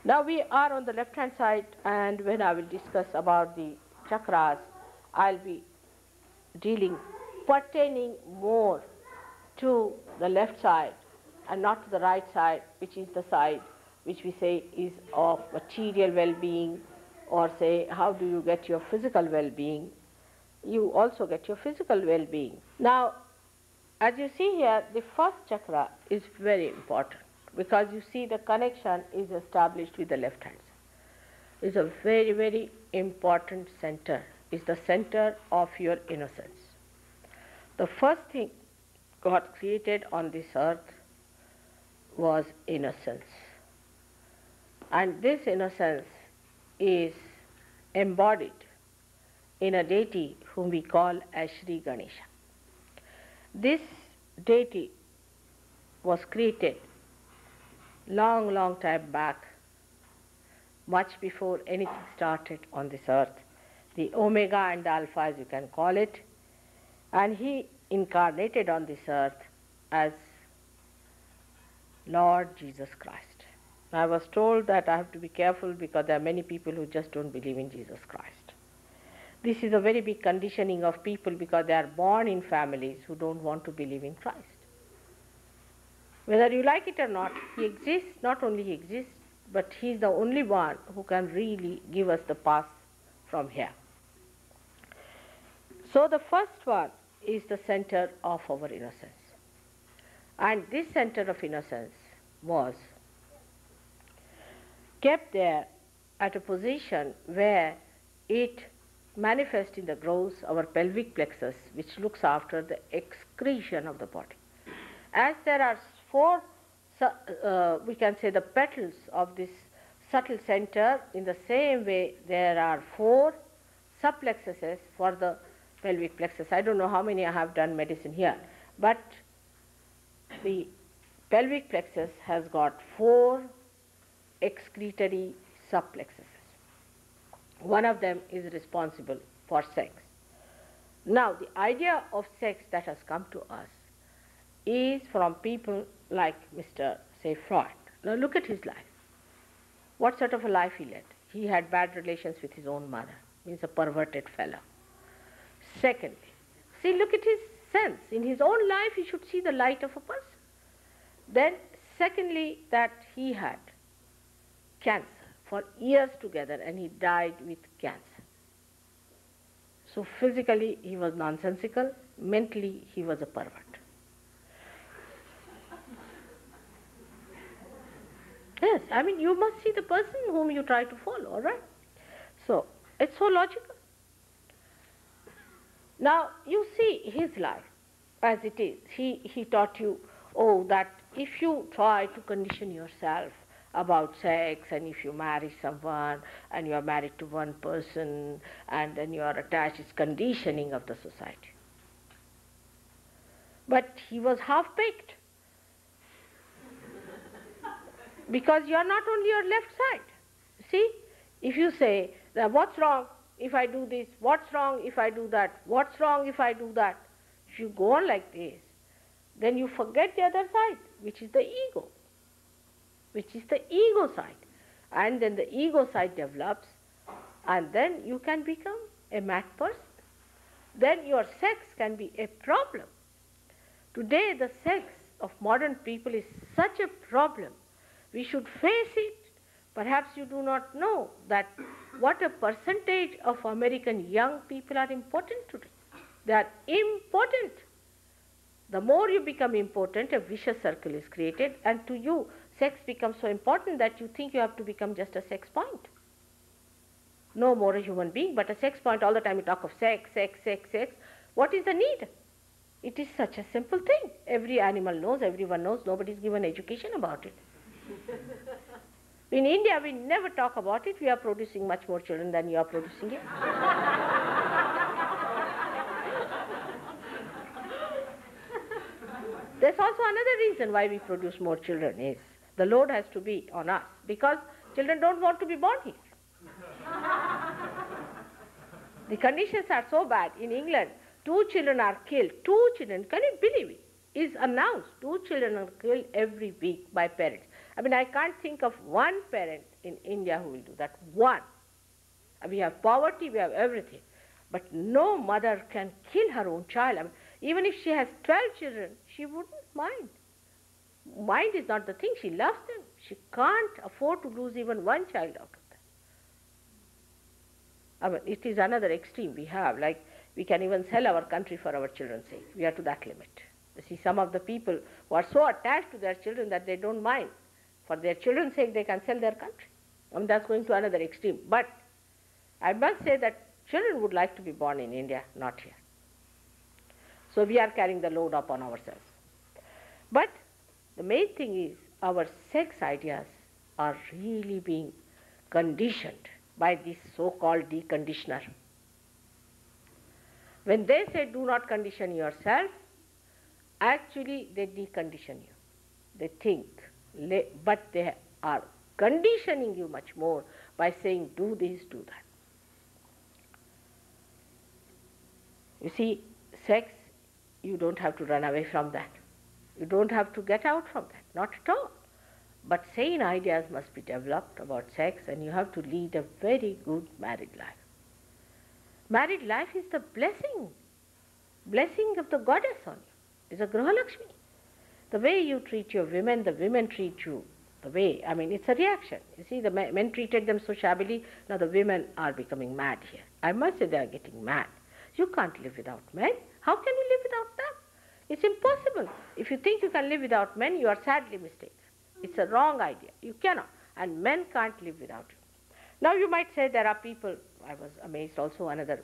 Now we are on the left hand side, and when I will discuss about the chakras, I'll be dealing pertaining more to the left side and not to the right side, which is the side which we say is of material well-being, or say how do you get your physical well-being. You also get your physical well-being. Now, as you see here, the first chakra is very important because you see the connection is established with the left hand side. It's a very, very important center. It's the center of your innocence. The first thing God created on this earth was innocence. And this innocence is embodied in a deity whom we call as Shri Ganesha. This deity was created long, long time back, much before anything started on this earth, the Omega and Alpha as you can call it, and he incarnated on this earth as Lord Jesus Christ. I was told that I have to be careful because there are many people who just don't believe in Jesus Christ. This is a very big conditioning of people because they are born in families who don't want to believe in Christ. Whether you like it or not, he exists. Not only he exists, but he is the only one who can really give us the path from here. So the first one is the center of our innocence. And this center of innocence was kept there at a position where it manifests in the growth, our pelvic plexus, which looks after the excretion of the body. As there are four, we can say the petals of this subtle center, in the same way there are four subplexuses for the pelvic plexus. I don't know how many I have done medicine here, but the pelvic plexus has got four excretory subplexuses. One of them is responsible for sex. Now, the idea of sex that has come to us is from people like Mr. say Freud. Now look at his life. What sort of a life he led? He had bad relations with his own mother. He's a perverted fellow. Secondly, see, look at his sense. In his own life, he should see the light of a person. Then, secondly, that he had cancer for years together and he died with cancer. So physically, he was nonsensical. Mentally, he was a pervert. Yes, I mean, you must see the person whom you try to follow, all right? So, it's so logical. Now, you see his life as it is. He taught you, oh, that if you try to condition yourself about sex, and if you marry someone, and you are married to one person, and then you are attached, it's conditioning of the society. But he was half-baked. Because you are not only your left side. See, if you say, what's wrong if I do this, what's wrong if I do that, what's wrong if I do that, if you go on like this, then you forget the other side, which is the ego, which is the ego side. And then the ego side develops, and then you can become a mad person. Then your sex can be a problem. Today the sex of modern people is such a problem. We should face it. Perhaps you do not know that what a percentage of American young people are important today. They are important. The more you become important, a vicious circle is created, and to you, sex becomes so important that you think you have to become just a sex point. No more a human being, but a sex point. All the time you talk of sex, sex, sex, sex. What is the need? It is such a simple thing. Every animal knows, everyone knows, nobody is given education about it. In India, we never talk about it. We are producing much more children than you are producing here. There's also another reason why we produce more children is the load has to be on us because children don't want to be born here. The conditions are so bad. In England, 2 children are killed. 2 children, can you believe it? Is announced. 2 children are killed every week by parents. I mean, I can't think of one parent in India who will do that. One. We have poverty, we have everything. But no mother can kill her own child. I mean, even if she has 12 children, she wouldn't mind. Mind is not the thing. She loves them. She can't afford to lose even one child out of them. I mean, it is another extreme we have. Like, we can even sell our country for our children's sake. We are to that limit. You see, some of the people who are so attached to their children that they don't mind. For their children's sake, they can sell their country. I mean, that's going to another extreme. But I must say that children would like to be born in India, not here. So we are carrying the load upon ourselves. But the main thing is our sex ideas are really being conditioned by this so-called deconditioner. When they say do not condition yourself, actually they decondition you. They think, but they are conditioning you much more by saying do this, do that. You see, sex, you don't have to run away from that. You don't have to get out from that, not at all. But sane ideas must be developed about sex, and you have to lead a very good married life. Married life is the blessing of the goddess on you. It's a Graha Lakshmi. The way you treat your women, the women treat you. The way, I mean, it's a reaction. You see, the men treated them so shabbily, now the women are becoming mad here. I must say they are getting mad. You can't live without men. How can you live without them? It's impossible. If you think you can live without men, you are sadly mistaken. It's a wrong idea. You cannot. And men can't live without you. Now you might say there are people, I was amazed also, another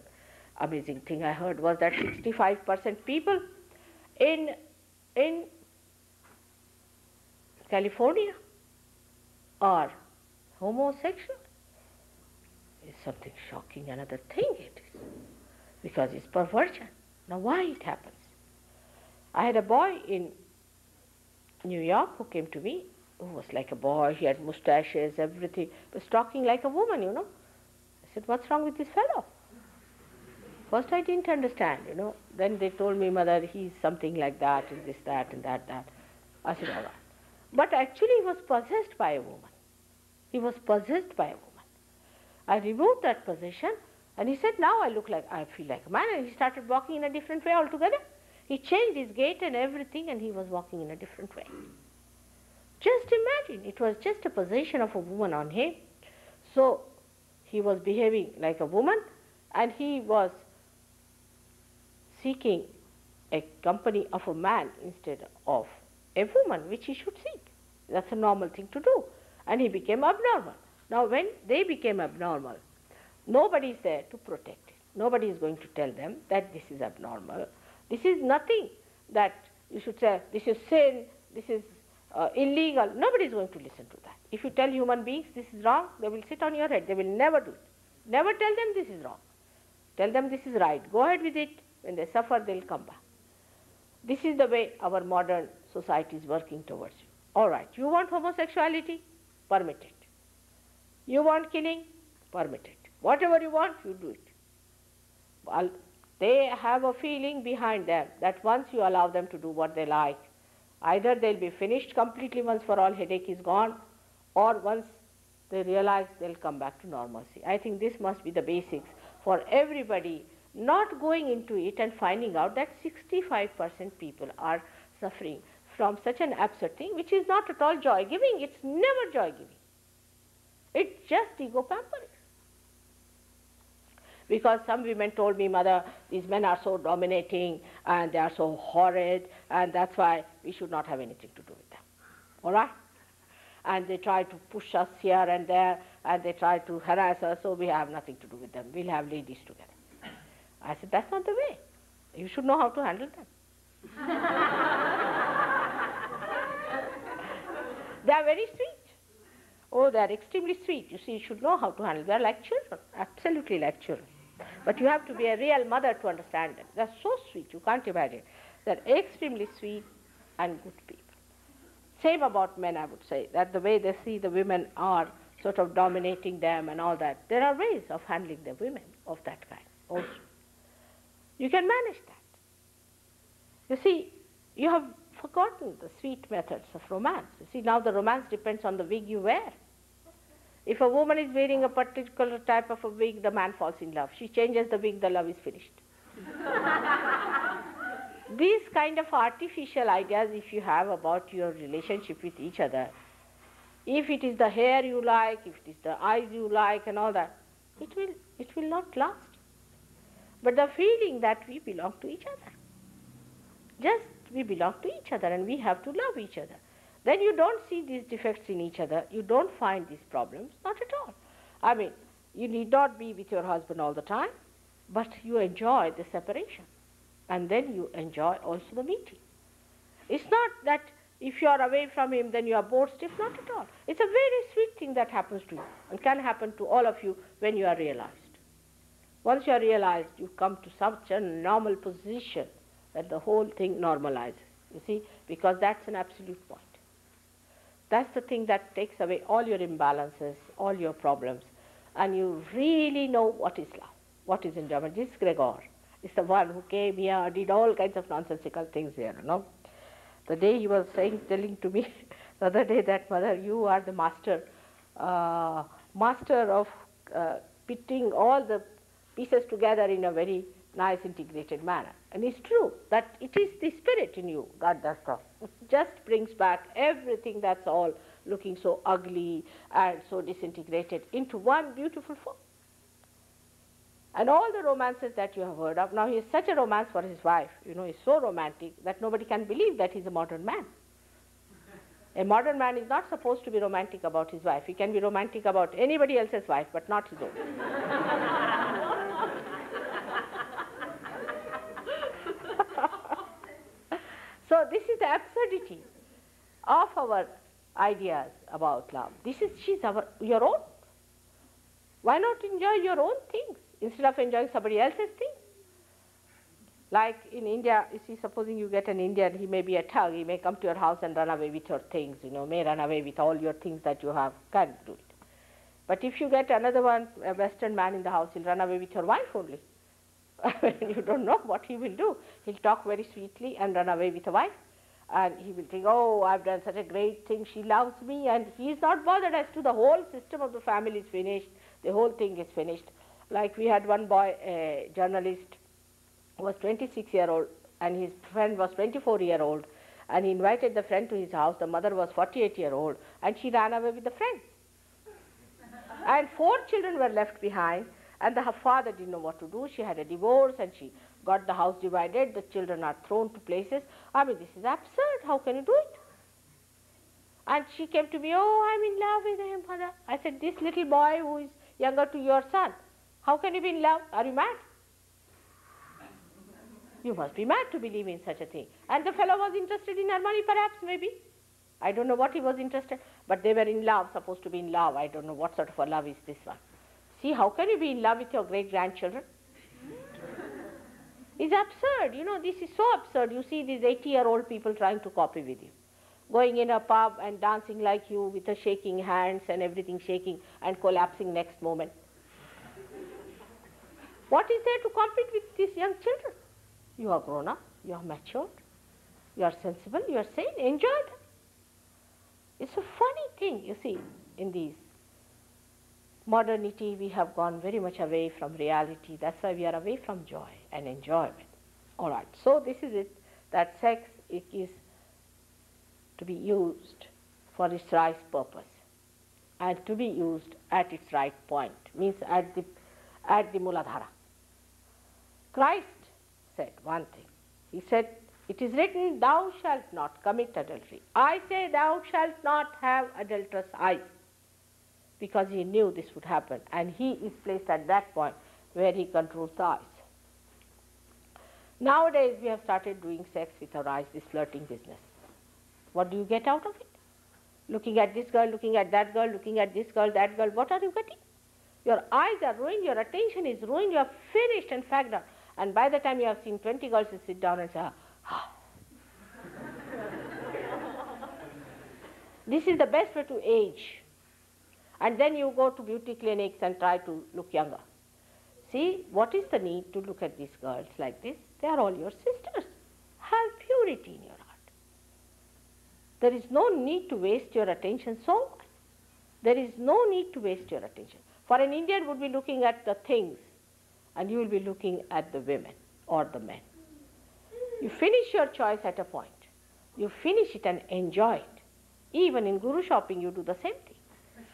amazing thing I heard was that 65% people in California are homosexual. It's something shocking, another thing it is. Because it's perversion. Now why it happens? I had a boy in New York who came to me, who was like a boy, he had mustaches, everything, was talking like a woman, you know. I said, what's wrong with this fellow? First I didn't understand, you know. Then they told me, mother, he's something like that, and this, that, and that. I said, all right. But actually he was possessed by a woman. He was possessed by a woman. I removed that possession, and he said, now I feel like a man, and he started walking in a different way altogether. He changed his gait and everything, and he was walking in a different way. Just imagine, it was just a possession of a woman on him. So he was behaving like a woman, and he was seeking a company of a man instead of a woman, which he should seek. That's a normal thing to do. And he became abnormal. Now when they became abnormal, nobody is there to protect it. Nobody is going to tell them that this is abnormal. This is nothing that you should say, this is sin, this is illegal. Nobody is going to listen to that. If you tell human beings this is wrong, they will sit on your head. They will never do it. Never tell them this is wrong. Tell them this is right. Go ahead with it. When they suffer, they will come back. This is the way our modern society is working towards you. All right, you want homosexuality? Permit it. You want killing? Permit it. Whatever you want, you do it. Well, they have a feeling behind them that once you allow them to do what they like, either they'll be finished completely once for all, headache is gone, or once they realize they'll come back to normalcy. I think this must be the basics for everybody, not going into it and finding out that 65% people are suffering from such an absurd thing, which is not at all joy-giving. It's never joy-giving. It's just ego pampering. Because some women told me, mother, these men are so dominating and they are so horrid, and that's why we should not have anything to do with them. All right? And they try to push us here and there, and they try to harass us, so we have nothing to do with them. We'll have ladies together. I said, that's not the way. You should know how to handle them. They are very sweet. Oh, they are extremely sweet. You see, you should know how to handle them. They are like children, absolutely like children. But you have to be a real mother to understand them. They are so sweet, you can't imagine. They are extremely sweet and good people. Same about men, I would say, that the way they see the women are sort of dominating them and all that. There are ways of handling the women of that kind also. You can manage that. You see, you have forgotten the sweet methods of romance. You see, now the romance depends on the wig you wear. If a woman is wearing a particular type of a wig, the man falls in love. She changes the wig, the love is finished. These kind of artificial ideas, if you have about your relationship with each other, if it is the hair you like, if it is the eyes you like and all that, it will not last. But the feeling that we belong to each other, just we belong to each other and we have to love each other, then you don't see these defects in each other, you don't find these problems, not at all. I mean, you need not be with your husband all the time, but you enjoy the separation. And then you enjoy also the meeting. It's not that if you are away from him, then you are bored stiff, not at all. It's a very sweet thing that happens to you and can happen to all of you when you are realized. Once you are realized, you come to such a normal position that the whole thing normalizes, you see, because that's an absolute point. That's the thing that takes away all your imbalances, all your problems, and you really know what is love, what is enjoyment. This Gregor is the one who came here, did all kinds of nonsensical things here, you know. The day he was telling to me the other day that, Mother, you are the master of putting all the pieces together in a very nice integrated manner. And it's true that it is the spirit in you that does stuff. It just brings back everything that's all looking so ugly and so disintegrated into one beautiful form. And all the romances that you have heard of, now he is such a romance for his wife, you know, he's so romantic that nobody can believe that he's a modern man. A modern man is not supposed to be romantic about his wife. He can be romantic about anybody else's wife, but not his own. So this is the absurdity of our ideas about love. She's your own. Why not enjoy your own things instead of enjoying somebody else's things? Like in India, you see, supposing you get an Indian, he may be a thug, he may come to your house and run away with your things, you know, may run away with all your things that you have, can do it. But if you get another one, a Western man in the house, he'll run away with your wife only. You don't know what he will do. He'll talk very sweetly and run away with a wife. And he will think, oh, I've done such a great thing, she loves me, and he is not bothered as to the whole system of the family is finished, the whole thing is finished. Like we had one boy, a journalist, who was 26-year-old, and his friend was 24-year-old, and he invited the friend to his house. The mother was 48-year-old, and she ran away with the friend. And 4 children were left behind, and her father didn't know what to do. She had a divorce, and she got the house divided. The children are thrown to places. I mean, this is absurd. How can you do it? And she came to me, oh, I'm in love with him, Mother. I said, this little boy who is younger to your son, how can you be in love? Are you mad? You must be mad to believe in such a thing. And the fellow was interested in her money, perhaps, maybe. I don't know what he was interested, but they were in love, supposed to be in love. I don't know what sort of a love is this one. See, how can you be in love with your great-grandchildren? It's absurd. You know, this is so absurd. You see these 80-year-old people trying to copy with you, going in a pub and dancing like you with the shaking hands and everything shaking and collapsing next moment. What is there to compete with these young children? You are grown up, you are matured, you are sensible, you are sane, enjoy them. It's a funny thing, you see, in these modernity we have gone very much away from reality. That's why we are away from joy and enjoyment. All right, so this is it, that sex it is to be used for its right purpose and to be used at its right point, means at the Muladhara. Christ said one thing. He said, it is written, thou shalt not commit adultery. I say thou shalt not have adulterous eyes, because he knew this would happen, and he is placed at that point where he controls the eyes. Nowadays we have started doing sex with our eyes, this flirting business. What do you get out of it? Looking at this girl, looking at that girl, looking at this girl, that girl, what are you getting? Your eyes are ruined, your attention is ruined, you are finished and fagged out. And by the time you have seen 20 girls, you sit down and say, ah. This is the best way to age. And then you go to beauty clinics and try to look younger. See, what is the need to look at these girls like this? They are all your sisters. Have purity in your heart. There is no need to waste your attention so much. There is no need to waste your attention. For an Indian would be looking at the things and you will be looking at the women or the men. You finish your choice at a point. You finish it and enjoy it. Even in guru shopping you do the same thing.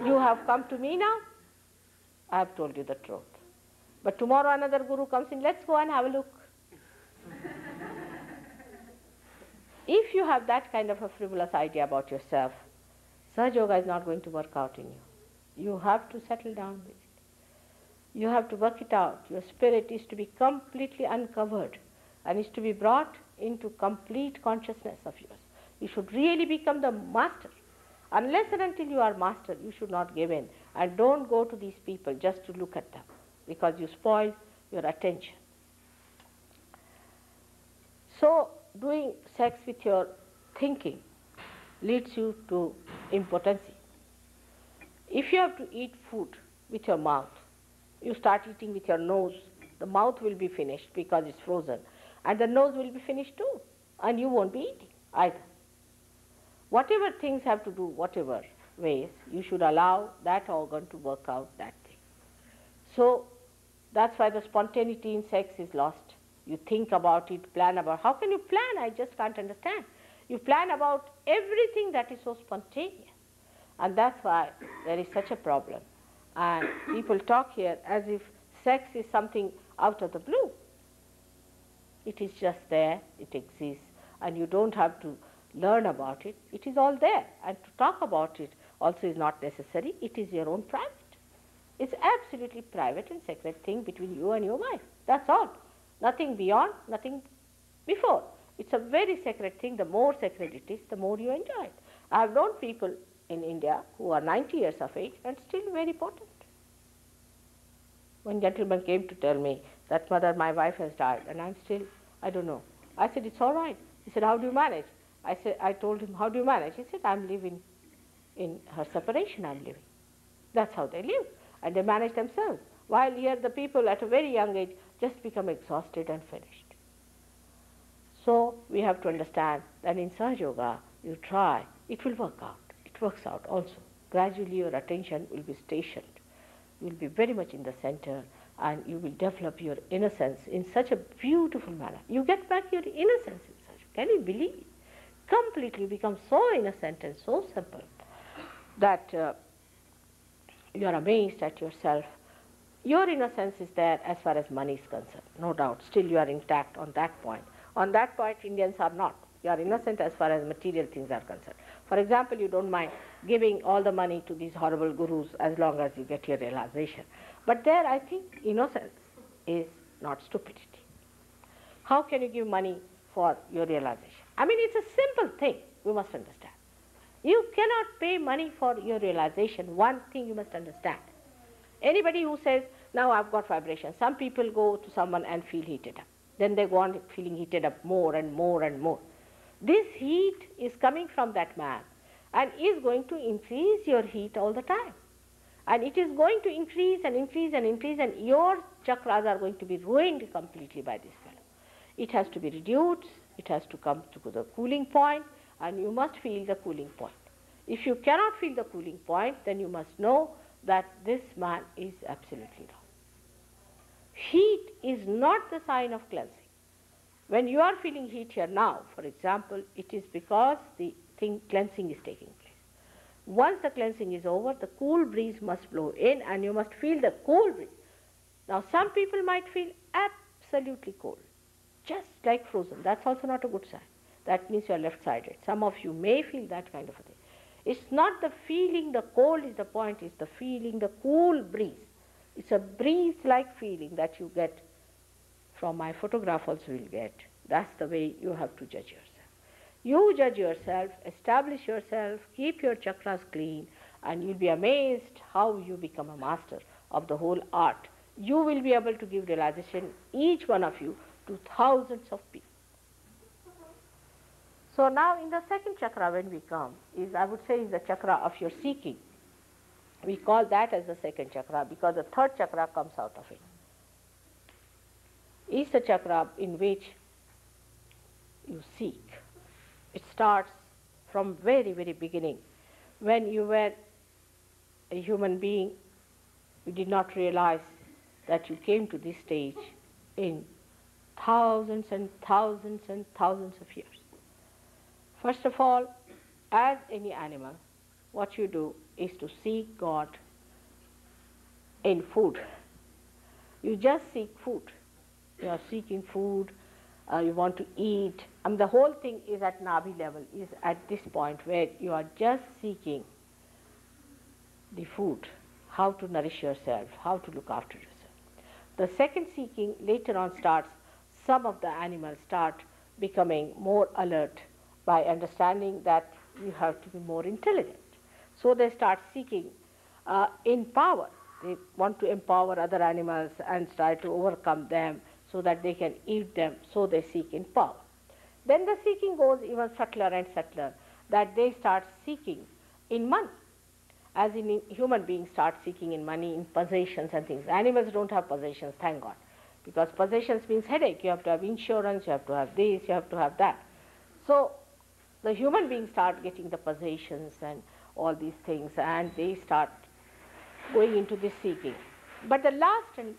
You have come to me now, I have told you the truth. But tomorrow another guru comes in, let's go and have a look. If you have that kind of a frivolous idea about yourself, Sahaja Yoga is not going to work out in you. You have to settle down with it. You have to work it out. Your spirit is to be completely uncovered and is to be brought into complete consciousness of yours. You should really become the master. Unless and until you are master, you should not give in. And don't go to these people just to look at them, because you spoil your attention. So, doing sex with your thinking leads you to impotency. If you have to eat food with your mouth, you start eating with your nose, the mouth will be finished because it's frozen, and the nose will be finished too, and you won't be eating either. Whatever things have to do, whatever ways, you should allow that organ to work out that thing. So that's why the spontaneity in sex is lost. You think about it, plan about. How can you plan? I just can't understand. You plan about everything that is so spontaneous. And that's why there is such a problem. And people talk here as if sex is something out of the blue. It is just there, it exists, and you don't have to learn about it. It is all there. And to talk about it also is not necessary. It is your own private. It's absolutely private and sacred thing between you and your wife. That's all. Nothing beyond, nothing before. It's a very sacred thing. The more sacred it is, the more you enjoy it. I have known people in India who are 90 years of age and still very potent. One gentleman came to tell me that, mother, my wife has died and I'm still, I don't know. I said, it's all right. He said, how do you manage? I told him, how do you manage? He said, I'm living in her separation, I'm living. That's how they live. And they manage themselves. While here the people at a very young age just become exhausted and finished. So we have to understand that in Sahaja Yoga, you try, it will work out. It works out also. Gradually your attention will be stationed. You will be very much in the center and you will develop your innocence in such a beautiful manner. You get back your innocence in such. Can you believe it? Completely become so innocent and so simple that you are amazed at yourself. Your innocence is there as far as money is concerned, no doubt. Still you are intact on that point. On that point, Indians are not. You are innocent as far as material things are concerned. For example, you don't mind giving all the money to these horrible gurus as long as you get your realization. But there, I think, innocence is not stupidity. How can you give money for your realization? I mean, it's a simple thing, you must understand. You cannot pay money for your realization. One thing you must understand. Anybody who says, now I've got vibration, some people go to someone and feel heated up. Then they go on feeling heated up more and more and more. This heat is coming from that man and is going to increase your heat all the time. And it is going to increase and increase and increase, and your chakras are going to be ruined completely by this fellow. It has to be reduced, it has to come to the cooling point, and you must feel the cooling point. If you cannot feel the cooling point, then you must know that this man is absolutely wrong. Heat is not the sign of cleansing. When you are feeling heat here now, for example, it is because the cleansing is taking place. Once the cleansing is over, the cool breeze must blow in and you must feel the cool breeze. Now some people might feel absolutely cold, just like frozen. That's also not a good sign. That means you are left-sided. Some of you may feel that kind of a thing. It's not the feeling, the cold is the point, it's the feeling, the cool breeze. It's a breeze-like feeling that you get from my photograph also will get. That's the way you have to judge yourself. You judge yourself, establish yourself, keep your chakras clean, and you'll be amazed how you become a master of the whole art. You will be able to give realization, each one of you, to thousands of people. So now in the second chakra when we come, is I would say is the chakra of your seeking. We call that as the second chakra because the third chakra comes out of it. Is the chakra in which you seek. It starts from very, very beginning, When you were a human being, you did not realize that you came to this stage in thousands and thousands and thousands of years. First of all, as any animal, what you do is to seek God in food. You just seek food. You are seeking food, you want to eat. The whole thing is at Nabi level, is at this point where you are just seeking the food, how to nourish yourself, how to look after yourself. The second seeking later on starts, some of the animals start becoming more alert by understanding that you have to be more intelligent. So they start seeking in power. They want to empower other animals and try to overcome them so that they can eat them, so they seek in power. Then the seeking goes even subtler and subtler, that they start seeking in money. As in human beings start seeking in money, in possessions and things. Animals don't have possessions, thank God, because possessions means headache. You have to have insurance, you have to have this, you have to have that. So the human beings start getting the possessions and all these things, and they start going into this seeking. But the last and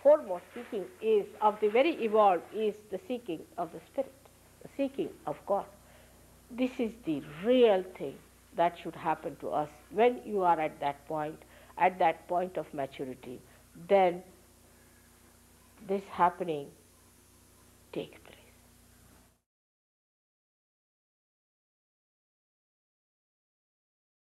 foremost seeking is of the very evolved is the seeking of the spirit, the seeking of God. This is the real thing that should happen to us when you are at that point of maturity. Then this happening takes place.